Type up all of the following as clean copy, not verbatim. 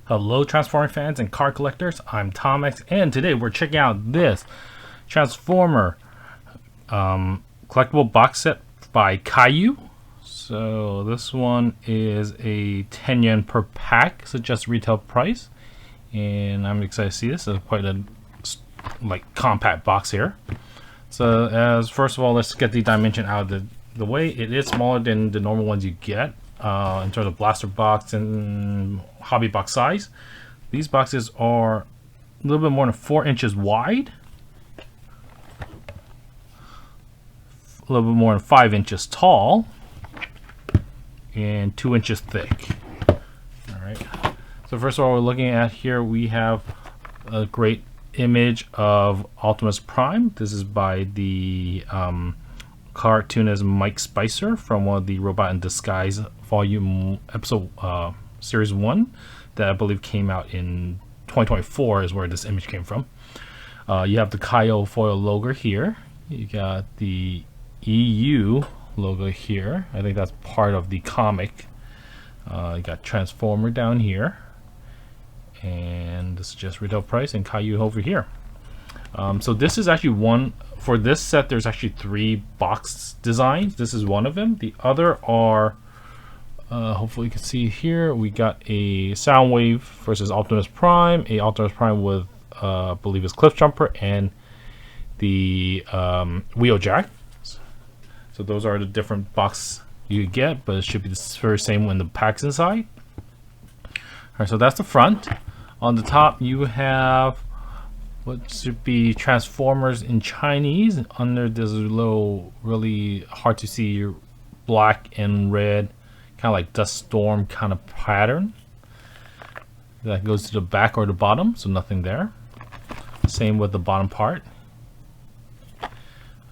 Hello Transformer fans and card collectors, I'm Tomx, and today we're checking out this Transformer collectible box set by Kayou. So this one is a 10 yen per pack, suggested retail price, and I'm excited to see this. It's quite a compact box here. So as first of all, let's get the dimension out of the way. It is smaller than the normal ones you get. In terms of blaster box and hobby box size, these boxes are a little bit more than 4 inches wide, a little bit more than 5 inches tall, and 2 inches thick. Alright, so first of all, we're looking at here, we have a great image of Optimus Prime. This is by the cartoonist Mike Spicer from one of the Robot in Disguise volume episode series 1 that I believe came out in 2024 is where this image came from. You have the Kayou foil logo here. You got the EU logo here. I think that's part of the comic. You got Transformer down here, and this is just retail price, and Kayou over here. So this is actually one. For this set, there's actually 3 box designs. This is one of them. The other are, hopefully you can see here, we got a Soundwave versus Optimus Prime, a Optimus Prime with, I believe it's Cliff Jumper, and the Wheel Jack. So those are the different box you get, but it should be the very same when the pack's inside. Alright, so that's the front. On the top, you have what should be Transformers in Chinese. Under this little really hard to see black and red kind of like dust storm kind of pattern that goes to the back or the bottom, so nothing there. Same with the bottom part.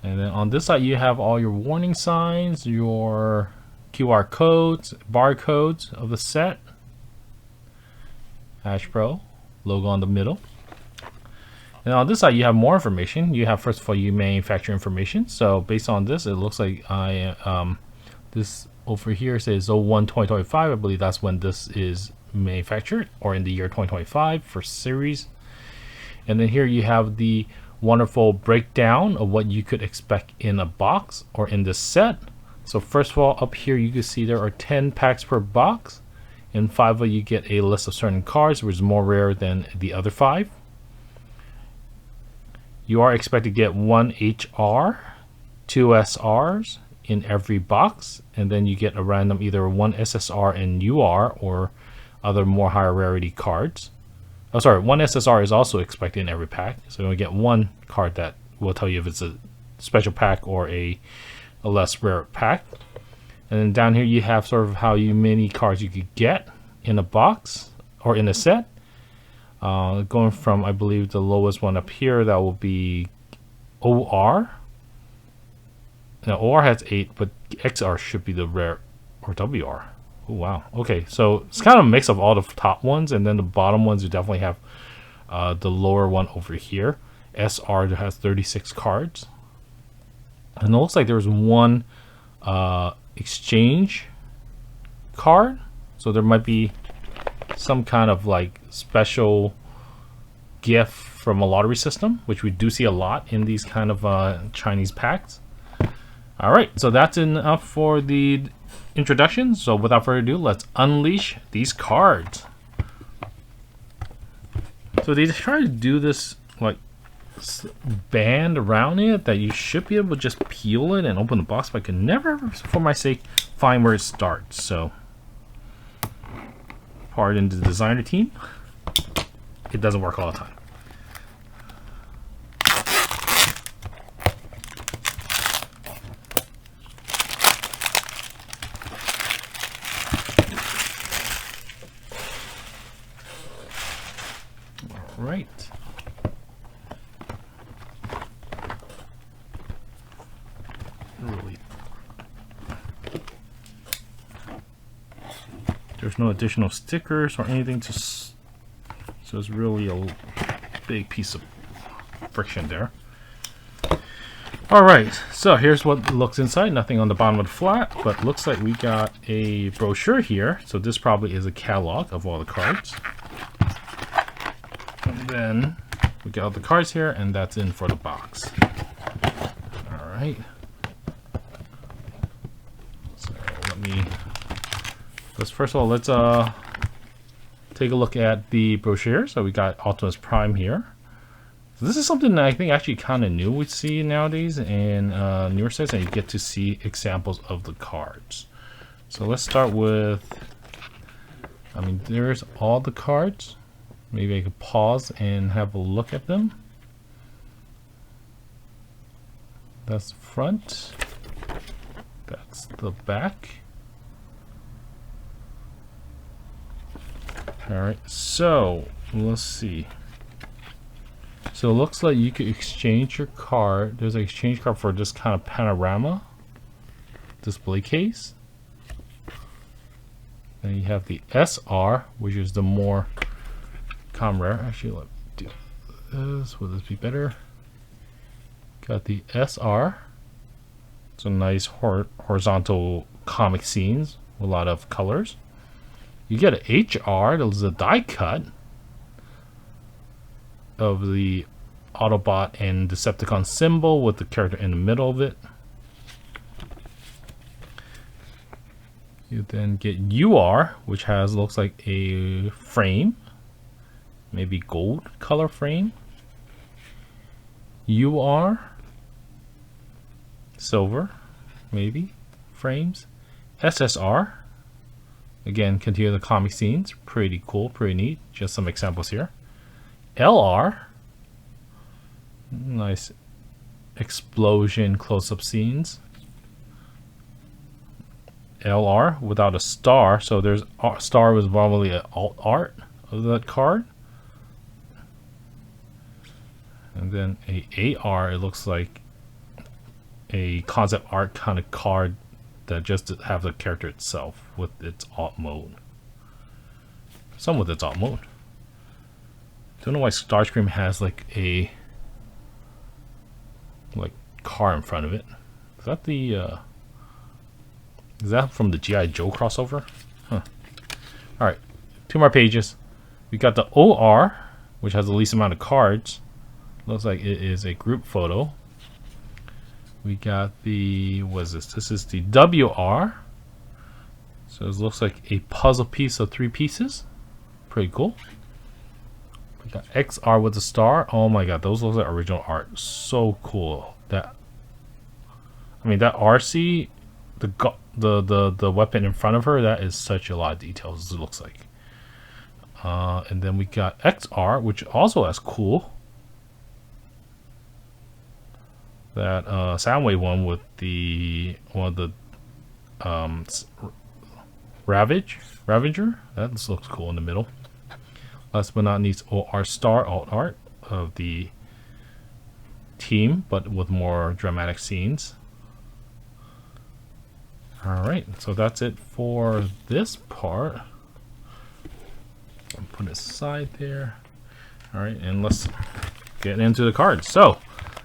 And then on this side you have all your warning signs, your QR codes, barcodes of the set, Hasbro logo on the middle. And on this side you have more information. You have, first of all, your manufacturer information. So based on this, it looks like this over here says 01-2025. I believe that's when this is manufactured, or in the year 2025 for series. And then here you have the wonderful breakdown of what you could expect in a box or in this set. So first of all, up here you can see there are 10 packs per box, and 5 of you get a list of certain cards, which is more rare than the other 5. You are expected to get 1 HR, 2 SRs in every box, and then you get a random either 1 SSR and UR or other more higher rarity cards. Oh, sorry, 1 SSR is also expected in every pack, so you get 1 card that will tell you if it's a special pack or a less rare pack. And then down here you have sort of how many cards you could get in a box or in a set. Going from, I believe, the lowest one up here, that will be OR. Now OR has 8, but XR should be the rare, or WR. Oh wow. Okay, so it's kind of a mix of all the top ones, and then the bottom ones you definitely have the lower one over here. SR has 36 cards, and it looks like there's 1 exchange card, so there might be some kind of like special gift from a lottery system, which we do see a lot in these kind of Chinese packs. Alright, so that's enough for the introduction. So without further ado, let's unleash these cards. So they try to do this like band around it that you should be able to just peel it and open the box, but I could never, for my sake, find where it starts. So pardon the designer team, it doesn't work all the time. All right. Really. There's no additional stickers or anything to, so it's really a big piece of friction there. Alright, so here's what looks inside. Nothing on the bottom of the flat, but looks like we got a brochure here. So this probably is a catalog of all the cards. And then we got all the cards here, and that's in for the box. All right. So first of all, let's take a look at the brochure. So we got Optimus Prime here. So this is something that I think actually kind of new we see nowadays in newer sets, and you get to see examples of the cards. So let's start with, there's all the cards. Maybe I could pause and have a look at them. That's the front. That's the back. Alright, so let's see. So it looks like you could exchange your card. There's an exchange card for this kind of panorama display case. Then you have the SR, which is the more common rare. Actually, let me do this. Will this be better? Got the SR. It's a nice horizontal comic scenes with a lot of colors. You get an HR. There's a die cut of the Autobot and Decepticon symbol with the character in the middle of it. You then get UR, which looks like a frame, maybe gold color frame. UR, silver, maybe frames. SSR, again, continue the comic scenes. Pretty cool, pretty neat. Just some examples here. LR, nice explosion close-up scenes. LR without a star, so there's star was probably an alt art of that card. And then a AR, it looks like a concept art kind of card that just have the character itself with its alt mode. Some with its alt mode. Don't know why Starscream has like a car in front of it. Is that the is that from the G.I. Joe crossover? Huh. Alright, 2 more pages. We got the OR, which has the least amount of cards. Looks like it is a group photo. We got the, what is this? This is the WR. So it looks like a puzzle piece of 3 pieces. Pretty cool. We got XR with the star. Oh my god, those look like original art. So cool. That RC, the weapon in front of her, that is such a lot of details, it looks like. And then we got XR, which also has cool. That Soundwave one with the one of the Ravager. That looks cool in the middle. Last but not least, OR Star alt art of the team, but with more dramatic scenes. Alright, so that's it for this part. I'll put it aside there. Alright, and let's get into the cards. So,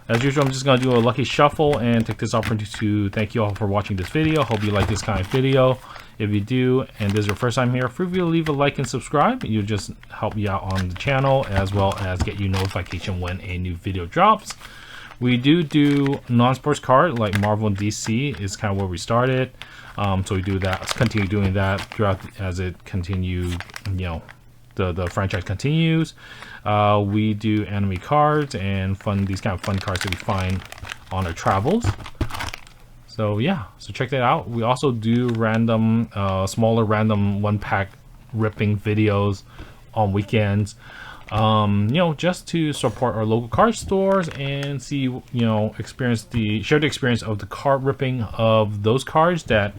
as usual, I'm just going to do a lucky shuffle and take this opportunity to thank you all for watching this video. Hope you like this kind of video. If you do, and this is your first time here, feel free to leave a like and subscribe. You just help me out on the channel, as well as get you notification when a new video drops. We do non-sports card like Marvel and DC is kind of where we started. So we do that, continue doing that throughout as it continue, the franchise continues. We do anime cards and these kind of fun cards that we find on our travels. So yeah, so check that out. We also do random, smaller random 1-pack ripping videos on weekends. Just to support our local card stores and see, share the experience of the card ripping of those cards that,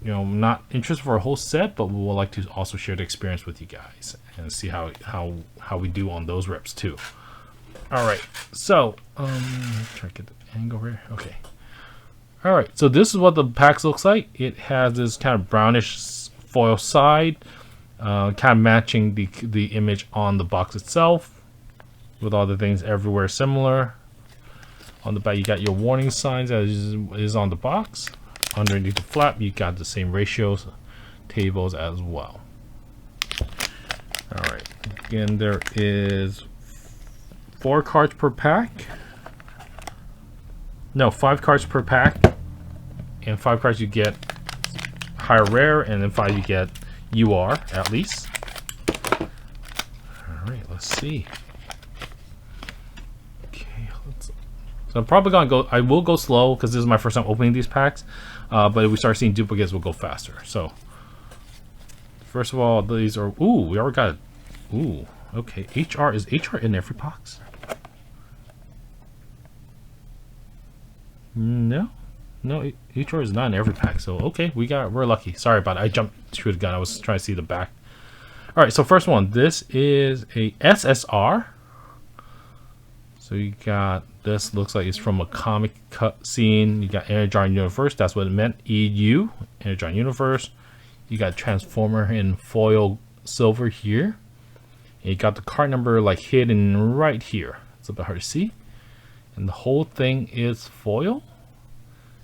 not interested for a whole set, but we would like to also share the experience with you guys and see how we do on those rips too. All right, so try to get the angle here. Okay. All right, so this is what the packs looks like. It has this kind of brownish foil side. Kind of matching the image on the box itself, with all the things everywhere similar. On the back, you got your warning signs as is on the box. Underneath the flap, you got the same ratios tables as well. All right, Again, there is 4 cards per pack. No, 5 cards per pack. And 5 cards you get higher rare, and then 5 you get UR at least. Alright, let's see. Okay, so I'm probably gonna go, I will go slow because this is my first time opening these packs. But if we start seeing duplicates, we'll go faster. So, first of all, these are, ooh, we already got it. Ooh, okay. HR, is HR in every box? No. No, HR is not in every pack. So, okay, we're lucky. Sorry about it. I jumped to the gun. I was trying to see the back. Alright, so first one. This is a SSR. So you got, this looks like it's from a comic cut scene. You got Energon Universe. That's what it meant. EU, Energon Universe. You got Transformer in foil silver here. And you got the card number like hidden right here. It's a bit hard to see. And the whole thing is foil.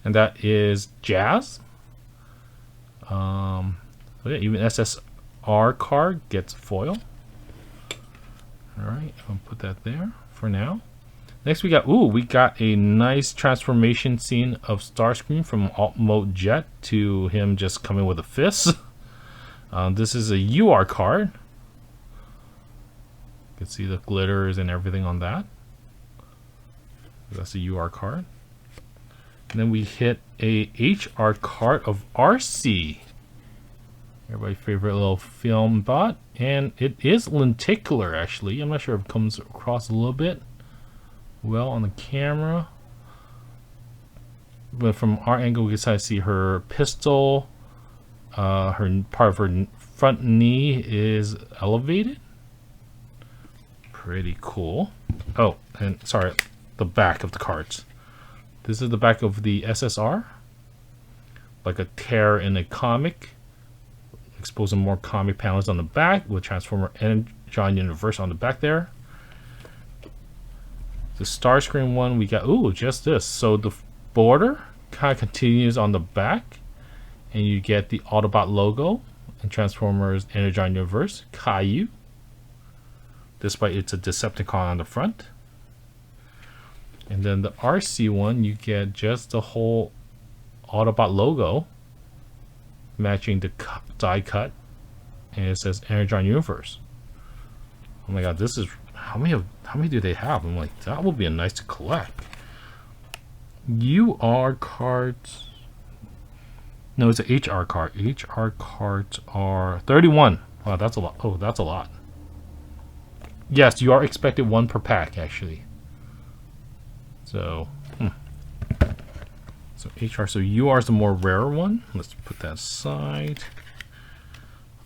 And that is Jazz. So yeah, even SSR card gets foil. Alright, I'll put that there for now. Next we got a nice transformation scene of Starscream from alt mode jet to him just coming with a fist. This is a UR card. You can see the glitters and everything on that. That's a UR card. And then we hit a HR card of RC. Everybody's favorite little film bot. And it is lenticular actually. I'm not sure if it comes across a little bit well on the camera, but from our angle we can kind of see her pistol, her part of her front knee is elevated. Pretty cool. Oh, and sorry, the back of the cards. This is the back of the SSR, like a tear in a comic, exposing more comic panels on the back with Transformer Energon Universe on the back there. The Starscream one, we got, ooh, just this. So the border kind of continues on the back, and you get the Autobot logo and Transformers Energon Universe, Kayou. Despite it's a Decepticon on the front. And then the RC one, you get just the whole Autobot logo, matching the die cut, and it says Energon Universe. Oh my god, this is, how many do they have? I'm like, that would be a nice to collect. UR cards. No, it's an HR card. HR cards are 31. Wow, that's a lot. Oh, that's a lot. Yes, you are expected 1 per pack actually. So, so HR. So UR is the more rare one. Let's put that aside.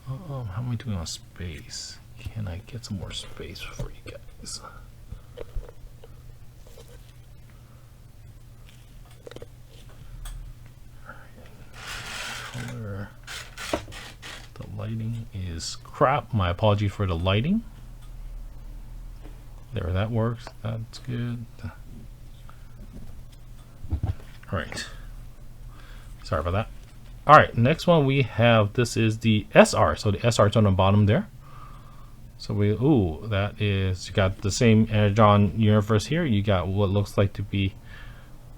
How am I doing on space? Can I get some more space for you guys? Color. The lighting is crap. My apology for the lighting. There, that works. That's good. Alright. Sorry about that. Alright, next one we have, this is the SR. So the SR is on the bottom there. So we, ooh, that is, you got the same Energon Universe here. You got what looks like to be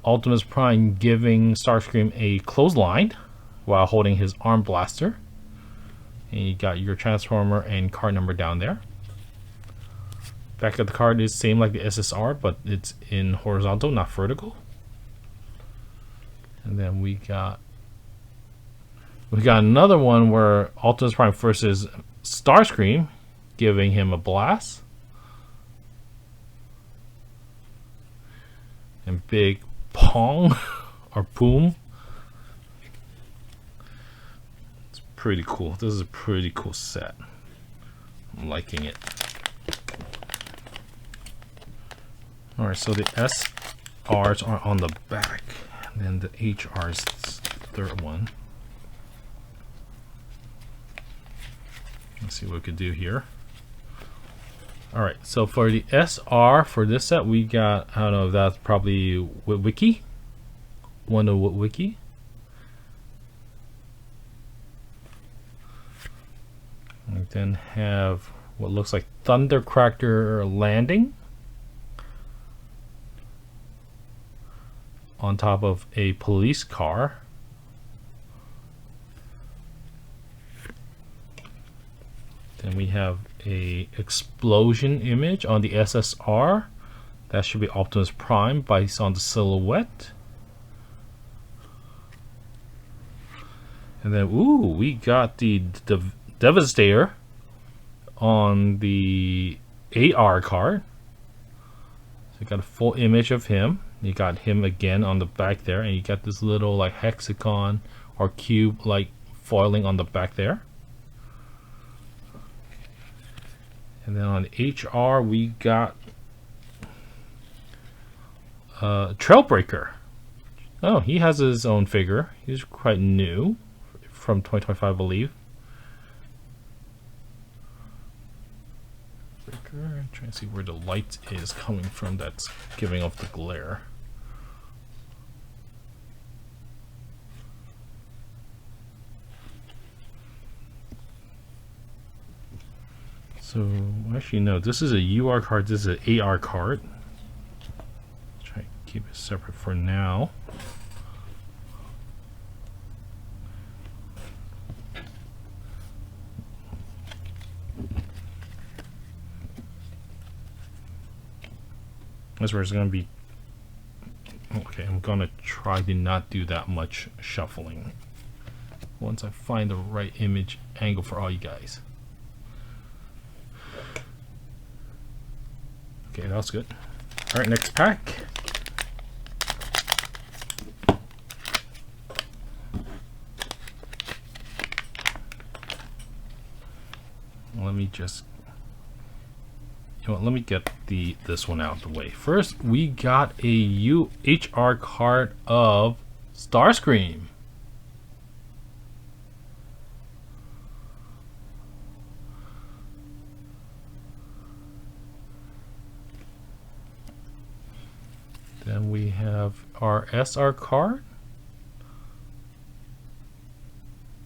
Optimus Prime giving Starscream a clothesline while holding his arm blaster. And you got your Transformer and card number down there. Back of the card is same like the SSR, but it's in horizontal, not vertical. And then we got another one where Optimus Prime versus Starscream, giving him a blast. And big pong or boom. It's pretty cool. This is a pretty cool set. I'm liking it. Alright, so the SRs are on the back. And then the HR is the third one. Let's see what we could do here. Alright, so for the SR for this set, we got, I don't know if that's probably Witwicky. One of Witwicky. We then have what looks like Thundercracker landing on top of a police car. Then we have a explosion image on the SSR. That should be Optimus Prime based on the silhouette. And then, ooh, we got the Devastator on the AR card. So you got a full image of him. You got him again on the back there, and you got this little like hexagon or cube like foiling on the back there. And then on HR we got Trailbreaker. Oh, he has his own figure. He's quite new, from 2025, I believe. I'm trying to see where the light is coming from that's giving off the glare. So, actually no, this is a UR card, this is an AR card. Try to keep it separate for now. That's where it's going to be. Okay, I'm going to try to not do that much shuffling once I find the right image angle for all you guys. Okay, that's good. Alright, next pack. Let me just, you know what, let me get this one out of the way. First, we got a HR card of Starscream. Then we have our SR card.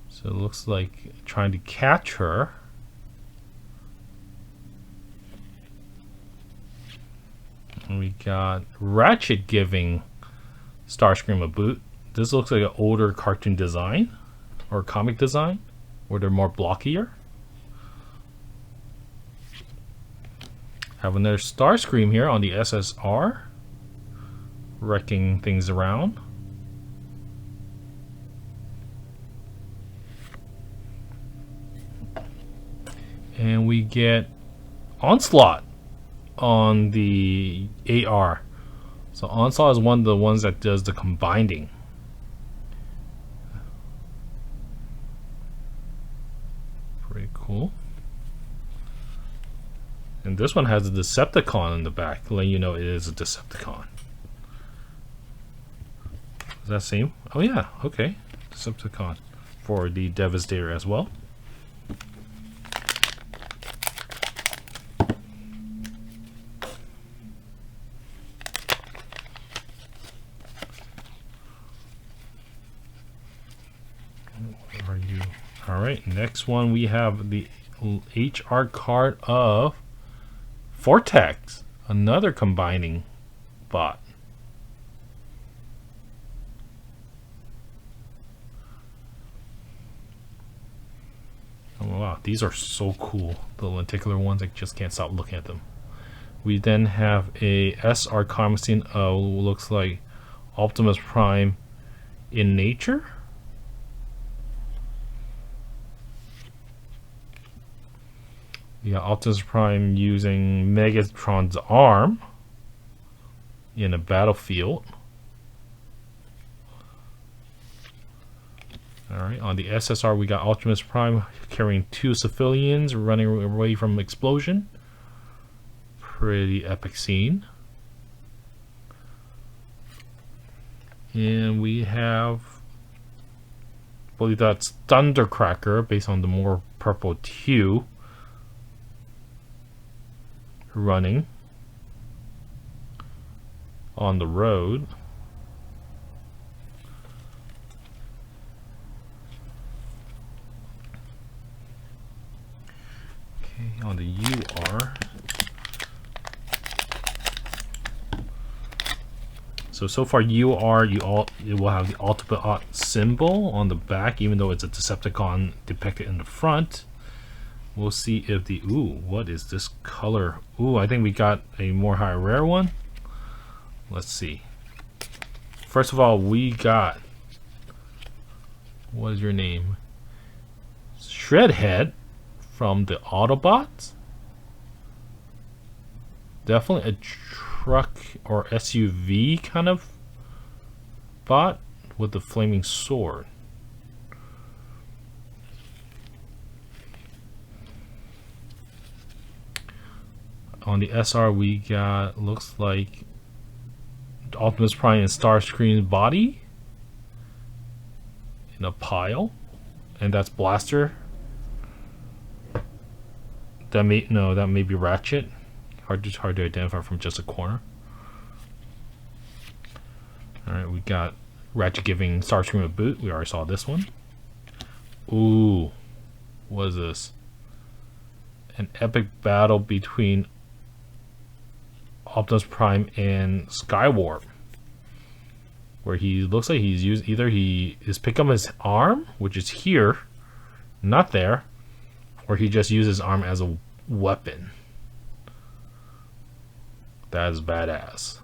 So it looks like trying to catch her. And we got Ratchet giving Starscream a boot. This looks like an older cartoon design or comic design where they're more blockier. Have another Starscream here on the SSR, wrecking things around. And we get Onslaught on the AR. So Onslaught is one of the ones that does the combining. Pretty cool. And this one has a Decepticon in the back, letting you know it is a Decepticon. Does that seem? Oh yeah, okay. Decepticon for the Devastator as well. Where are you? Alright, next one we have the HR card of Vortex, another combining bot. Oh wow, these are so cool. The lenticular ones, I just can't stop looking at them. We then have a SR comic scene of looks like Optimus Prime in nature. Yeah, Optimus Prime using Megatron's arm in a battlefield. Alright, on the SSR we got Optimus Prime carrying two civilians running away from an explosion. Pretty epic scene. And we have, I believe that's Thundercracker based on the more purple hue, running on the road. Okay, on the UR. So far UR, it will have the Autobot symbol on the back, even though it's a Decepticon depicted in the front. We'll see if the, ooh, what is this color? Ooh, I think we got a more high rare one. Let's see. First of all, we got, what is your name? Shredhead from the Autobots. Definitely a truck or SUV kind of bot with the flaming sword. On the SR, we got, looks like Optimus Prime and Starscream's body in a pile, and that's Blaster. That may be Ratchet. Hard to identify from just a corner. Alright, we got Ratchet giving Starscream a boot. We already saw this one. Ooh, what is this? An epic battle between Optimus Prime and Skywarp, where he looks like he's used, either he is picking up his arm, which is here, not there, or he just uses his arm as a weapon. That is badass.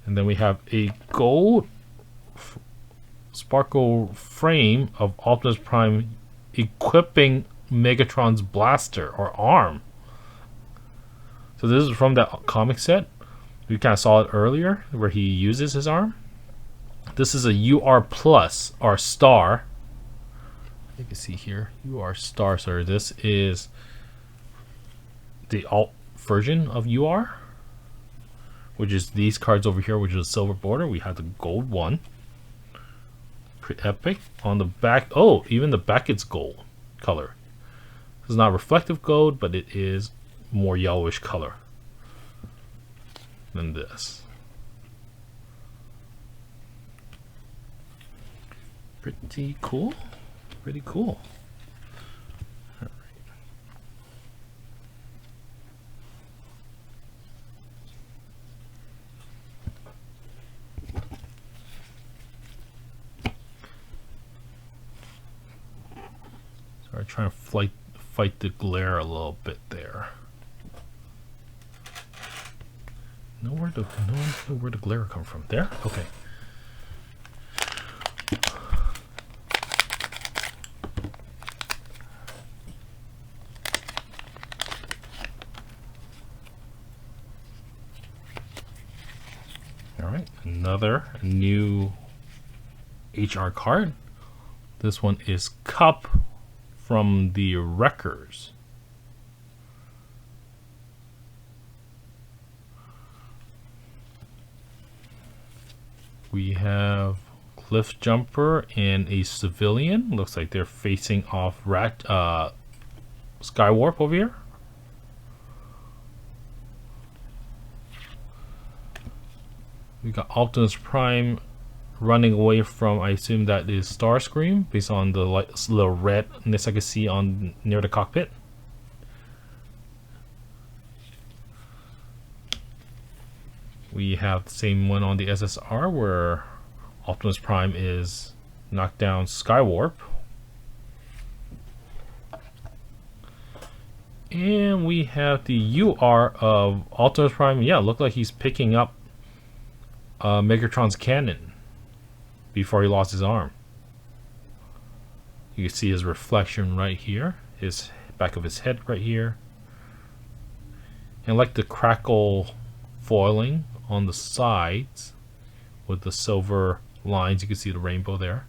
And then we have a gold sparkle frame of Optimus Prime equipping Megatron's blaster or arm. So this is from that comic set. We kind of saw it earlier where he uses his arm. This is a UR Plus or Star. You can see here, UR Star. So this is the alt version of UR, which is these cards over here, which is a silver border. We have the gold one. Pretty epic. On the back, oh, even the back it's gold color. It's not reflective gold, but it is more yellowish color than this. Pretty cool. Pretty cool. Sorry, trying to fight the glare a little bit there. Know where the glare come from? There? Okay. Alright, another new HR card. This one is Cup from the Wreckers. We have Cliff Jumper and a civilian. Looks like they're facing off Skywarp over here. We got Optimus Prime running away from, I assume that is Starscream, based on the little redness I can see on near the cockpit. We have the same one on the SSR where Optimus Prime is knocked down Skywarp. And we have the UR of Optimus Prime. Yeah, look like he's picking up Megatron's cannon before he lost his arm. You can see his reflection right here, his back of his head right here. And like the crackle foiling on the sides with the silver lines, you can see the rainbow there.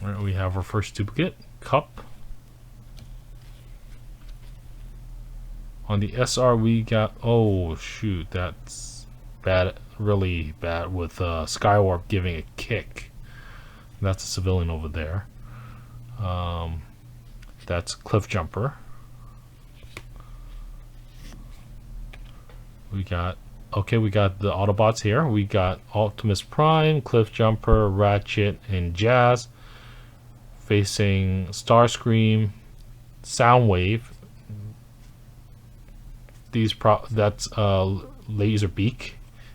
All right, we have our first duplicate, Cup. On the SR we got, oh shoot, that's bad, really bad, with Skywarp giving a kick. That's a civilian over there. That's Cliff Jumper. We got the Autobots here. We got Optimus Prime, Cliff Jumper, Ratchet, and Jazz facing Starscream, Soundwave. That's Laserbeak.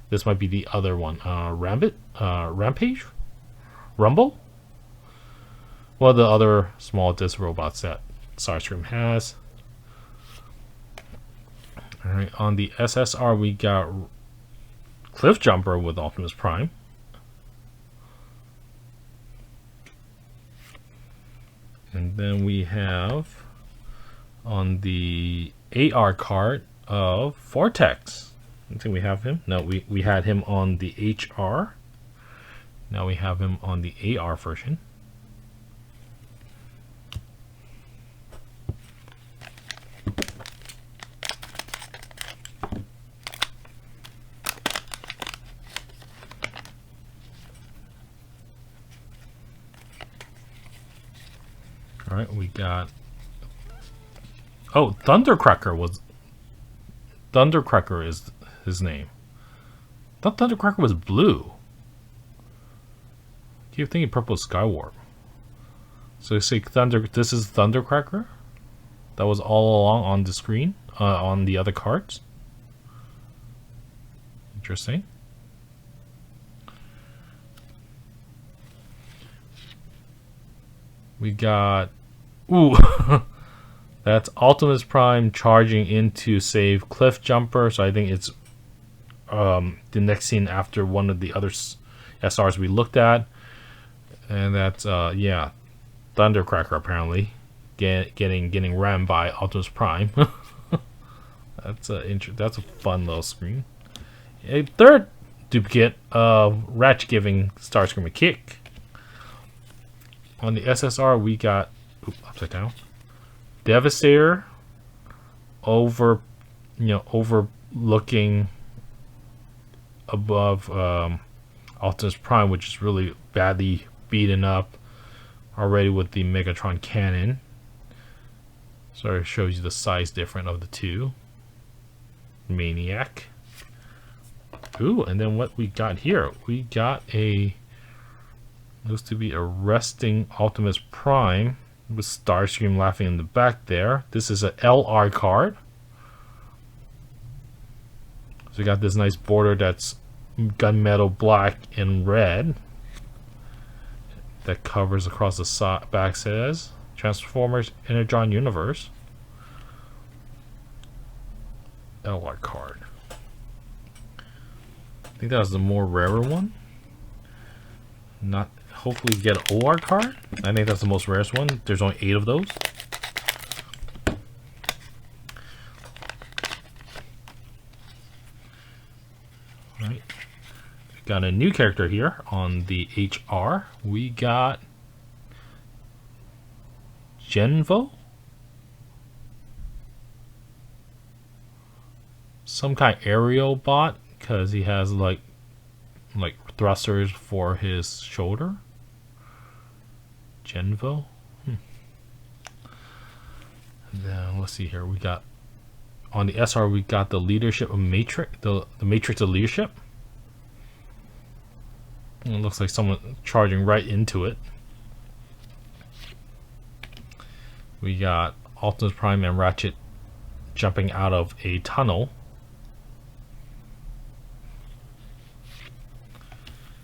This might be the other one. Rampage? Rumble? One of the other small disc robots that Starscream has. Alright, on the SSR we got Cliff Jumper with Optimus Prime. And then we have on the AR card of Vortex. I think we have him. No, we had him on the HR. Now we have him on the AR version. All right, we got. Oh, Thundercracker is his name. I thought Thundercracker was blue. I keep thinking purple Skywarp. So you say this is Thundercracker? That was all along on the screen, on the other cards. Interesting. We got, ooh, that's Optimus Prime charging in to save Cliff Jumper. So I think it's the next scene after one of the other SRs we looked at, and that's yeah, Thundercracker apparently getting rammed by Optimus Prime. That's a fun little screen. A third duplicate of Ratchet giving Starscream a kick. On the SSR, we got upside down Devastator overlooking above Optimus Prime, which is really badly beaten up already with the Megatron cannon. So it shows you the size difference of the two. Maniac. Ooh, and then what we got here? We got looks to be a resting Optimus Prime with Starscream laughing in the back there. This is a LR card. So we got this nice border that's gunmetal black and red that covers across the back. Says Transformers Energon Universe. LR card. I think that was the more rarer one. Not hopefully get an OR card. I think that's the most rarest one. There's only 8 of those. Right. We got a new character here on the HR. We got Genvo. Some kind of aerial bot, because he has like thrusters for his shoulder. Genvo. And then let's see here. We got on the SR. We got the leadership of Matrix. The Matrix of leadership. And it looks like someone charging right into it. We got Optimus Prime and Ratchet jumping out of a tunnel.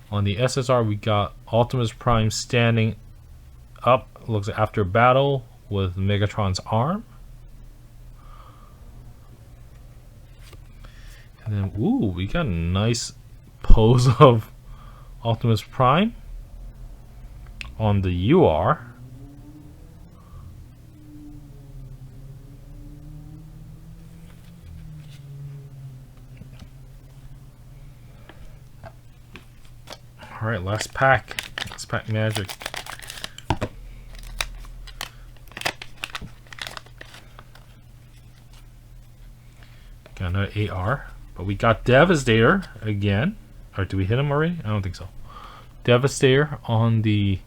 On the SSR, we got Optimus Prime standing up, looks like after battle with Megatron's arm. And then, ooh, we got a nice pose of Optimus Prime on the UR. Alright, last pack magic. Got another AR, but we got Devastator again. Or do we hit him already? I don't think so. Devastator on the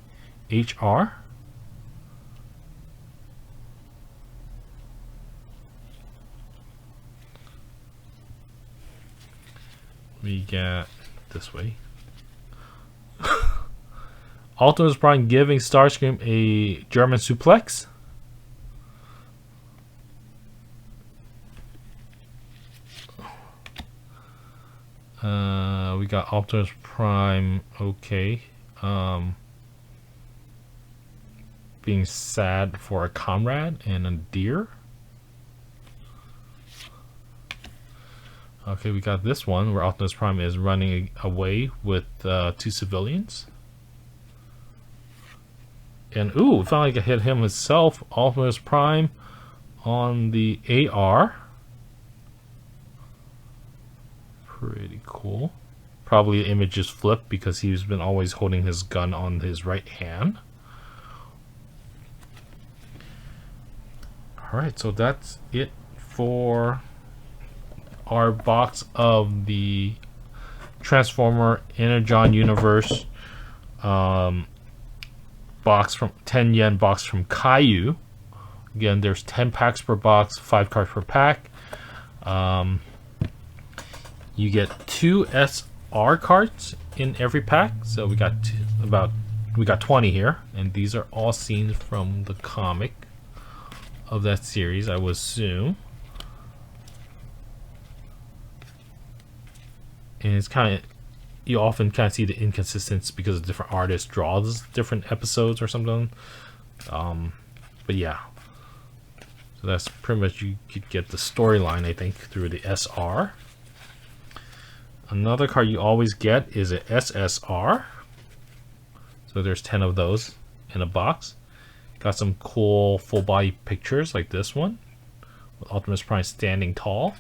HR. we got this way. Optimus Prime giving Starscream a German suplex. We got Optimus Prime, okay. Being sad for a comrade and a deer. Okay, we got this one where Optimus Prime is running away with 2 civilians. And ooh, finally hit him himself, Optimus Prime, on the AR. Pretty cool. Probably the image just flipped because he's been always holding his gun on his right hand. Alright, so that's it for our box of the Transformer Energon Universe box from 10 yen box from Kayou. Again, there's 10 packs per box, 5 cards per pack. You get 2 SR cards in every pack, so we got 20 here, and these are all scenes from the comic of that series, I would assume. And it's kind of, you often kind of see the inconsistency because of different artists draws different episodes or something. But yeah, so that's pretty much, you could get the storyline, I think, through the SR. Another card you always get is a SSR. So there's 10 of those in a box. Got some cool full body pictures like this one with Optimus Prime standing tall.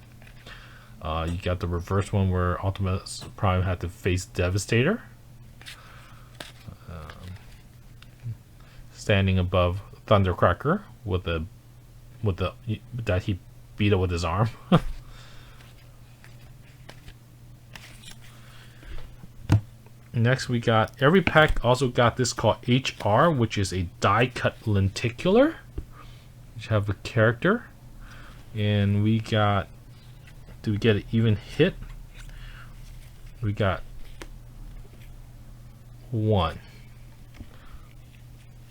You got the reverse one where Optimus Prime had to face Devastator, standing above Thundercracker with the that he beat up with his arm. Next, we got, every pack also got this called HR, which is a die cut lenticular, which have a character. And we got, do we get an even hit? We got 1,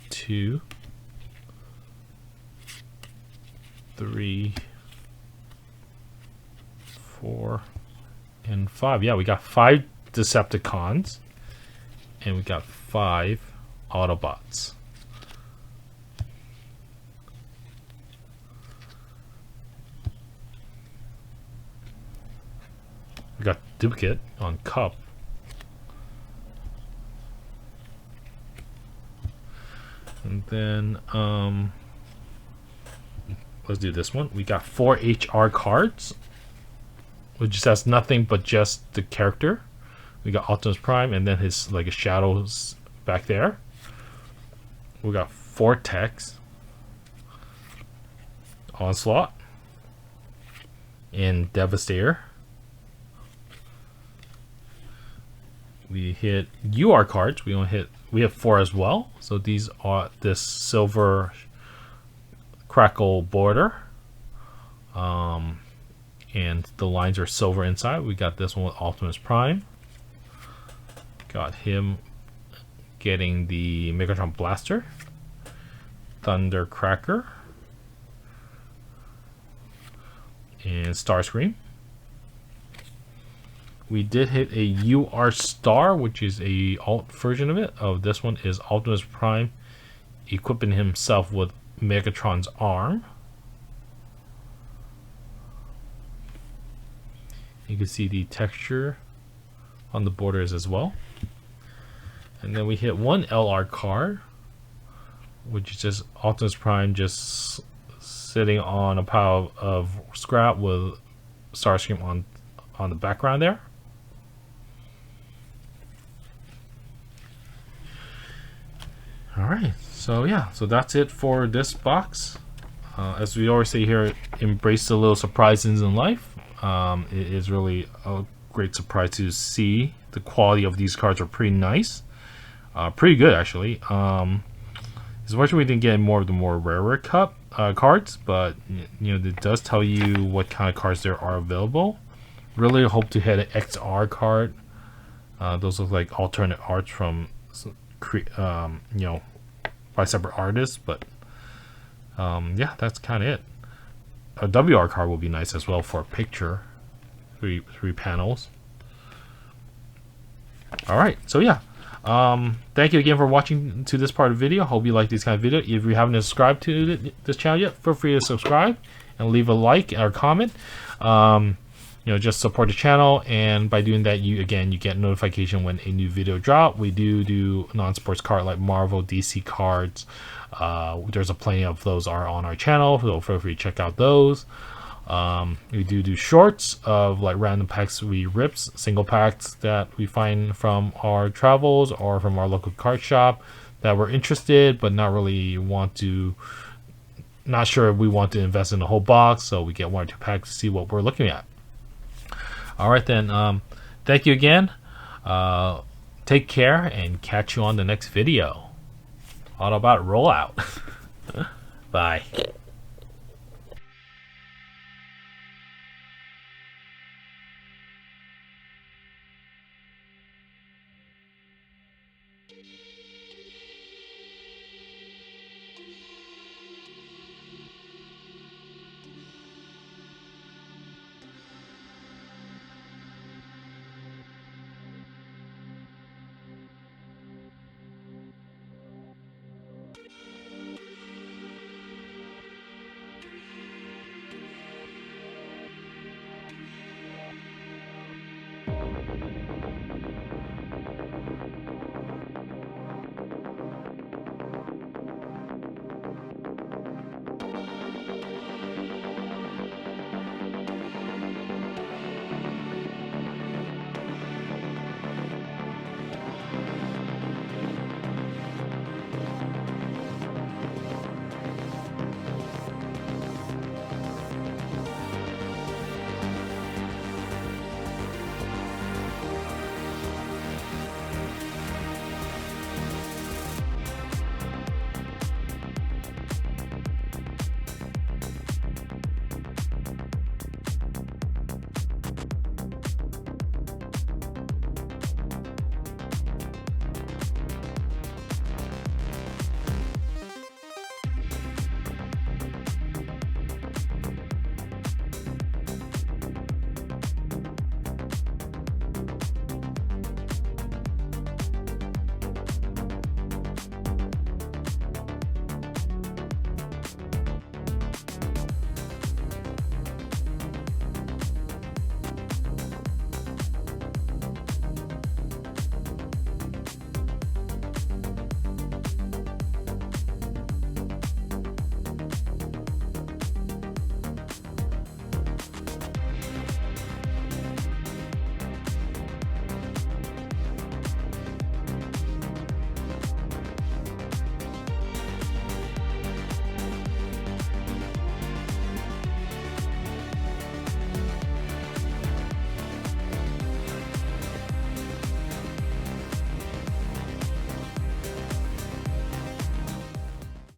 2, 3, 4, and 5. Yeah, we got 5 Decepticons. And we got 5 Autobots. We got duplicate on Cup. And then let's do this one. We got 4 HR cards, which just has nothing but just the character. We got Optimus Prime and then his like shadows back there. We got Vortex, Onslaught, and Devastator. We hit UR cards. We have 4 as well. So these are this silver crackle border. And the lines are silver inside. We got this one with Optimus Prime. Got him getting the Megatron Blaster, Thundercracker, and Starscream. We did hit a UR Star, which is a alt version of it. This one is Optimus Prime equipping himself with Megatron's arm. You can see the texture on the borders as well. And then we hit 1 LR card, which is just Optimus Prime just sitting on a pile of scrap with Starscream on the background there. Alright, so yeah, so that's it for this box. As we always say here, embrace the little surprises in life. It is really a great surprise to see the quality of these cards are pretty nice. Pretty good actually. Especially we didn't get more of the more rarer cards, but you know, it does tell you what kind of cards there are available. Really hope to hit an XR card. Those look like alternate arts from by separate artists, but yeah, that's kind of it. A WR card will be nice as well for a picture. Three panels. All right, so yeah, thank you again for watching to this part of the video. Hope you like this kind of video. If you haven't subscribed to this channel yet, feel free to subscribe and leave a like or comment. Just support the channel, and by doing that, you get notification when a new video drop. We do non-sports card like Marvel, DC cards. There's plenty of those are on our channel, so feel free to check out those. We do shorts of like random packs we rips, single packs that we find from our travels or from our local card shop that we're interested but not sure if we want to invest in the whole box, so we get 1 or 2 packs to see what we're looking at. All right then, thank you again. Take care and catch you on the next video. Autobot rollout. Bye.